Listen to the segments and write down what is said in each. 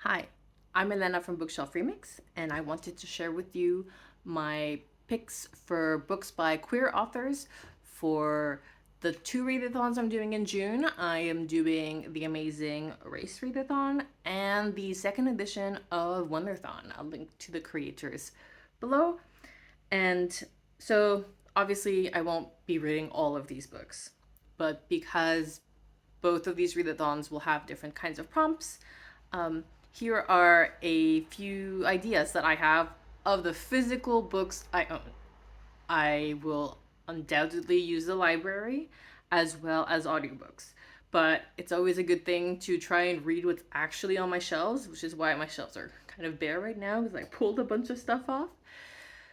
Hi, I'm Elena from Bookshelf Remix, and I wanted to share with you my picks for books by queer authors for the two readathons I'm doing in June. I am doing the Amazing Readathon and the second edition of Wonderthon. I'll link to the creators below. And so, obviously, I won't be reading all of these books, but because both of these readathons will have different kinds of prompts, um, here are a few ideas that I have of the physical books I own. I will undoubtedly use the library as well as audiobooks, but it's always a good thing to try and read what's actually on my shelves, which is why my shelves are kind of bare right now because I pulled a bunch of stuff off.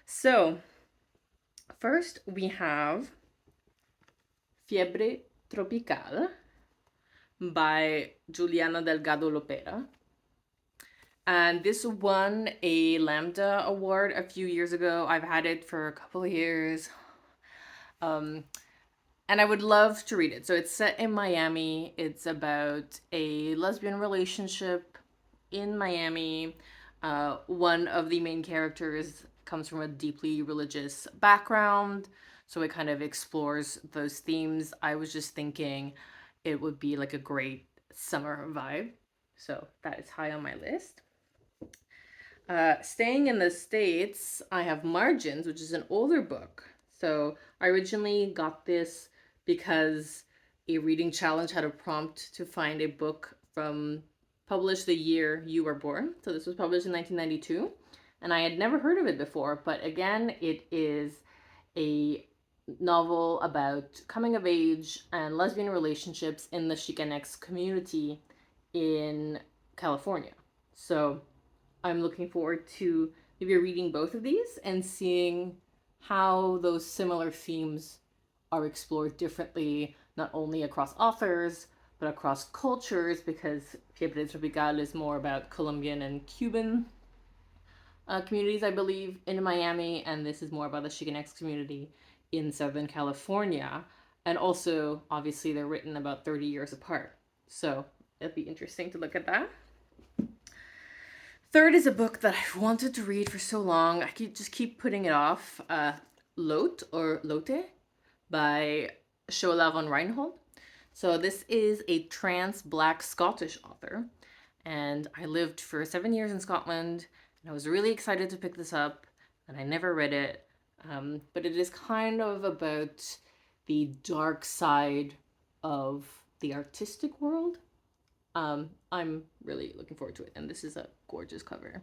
So, first we have Fiebre Tropical by Juliana Delgado Lopera. And this won a Lambda award a few years ago. I've had it for a couple of years. And I would love to read it. So it's set in Miami. It's about a lesbian relationship in Miami. One of the main characters comes from a deeply religious background. So it kind of explores those themes. I was just thinking it would be like a great summer vibe. So that is high on my list. Staying in the States, I have Margins, which is an older book. So I originally got this because a reading challenge had a prompt to find a book from published the year you were born. So this was published in 1992, and I had never heard of it before. But again, it is a novel about coming of age and lesbian relationships in the Chicanx community in California. So I'm looking forward to maybe reading both of these and seeing how those similar themes are explored differently, not only across authors, but across cultures, because Fiebre Tropical is more about Colombian and Cuban communities, I believe, in Miami, and this is more about the Chicanx community in Southern California. And also, obviously, they're written about 30 years apart. So it'd be interesting to look at that. Third is a book that I've wanted to read for so long. I just keep putting it off. Lot or Lotte by Shola von Reinhold. So this is a trans Black Scottish author, and I lived for 7 years in Scotland, and I was really excited to pick this up, and I never read it. But it is kind of about the dark side of the artistic world. I'm really looking forward to it, and this is a gorgeous cover.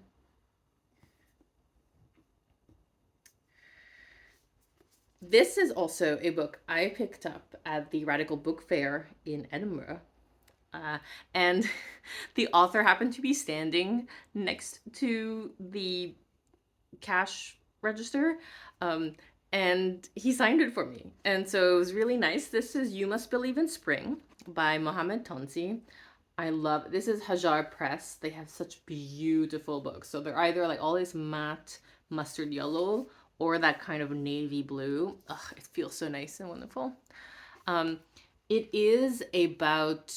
This is also a book I picked up at the Radical Book Fair in Edinburgh. Uh, and the author happened to be standing next to the cash register. And he signed it for me. And so it was really nice. This is You Must Believe in Spring by Mohammed Tonsi. I love this is Hajar Press. They have such beautiful books. So they're either like all this matte mustard yellow or that kind of navy blue. Ugh, it feels so nice and wonderful. Um, it is about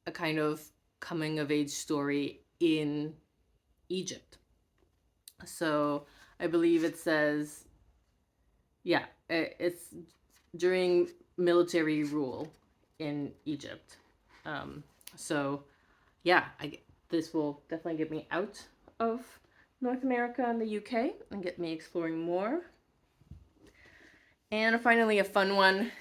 a kind of coming of age story in Egypt. So I believe it says, yeah, it's during military rule in Egypt. So yeah, this will definitely get me out of North America and the UK and get me exploring more. And finally, a fun one,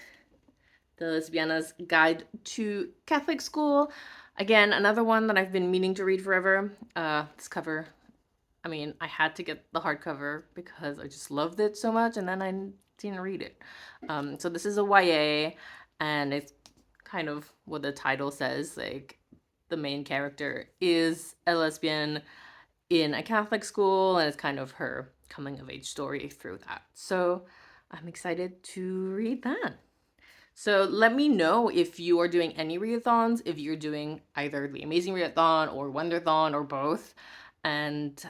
The Lesbiana's Guide to Catholic School. Again, another one that I've been meaning to read forever. This cover, I mean, I had to get the hardcover because I just loved it so much, and then I didn't read it. So this is a YA, and it's kind of what the title says, like the main character is a lesbian in a Catholic school, and it's kind of her coming of age story through that. So I'm excited to read that. So let me know if you are doing any readathons, if you're doing either the Amazing Readathon or Wonderthon or both, and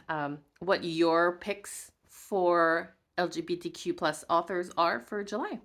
what your picks for LGBTQ plus authors are for July.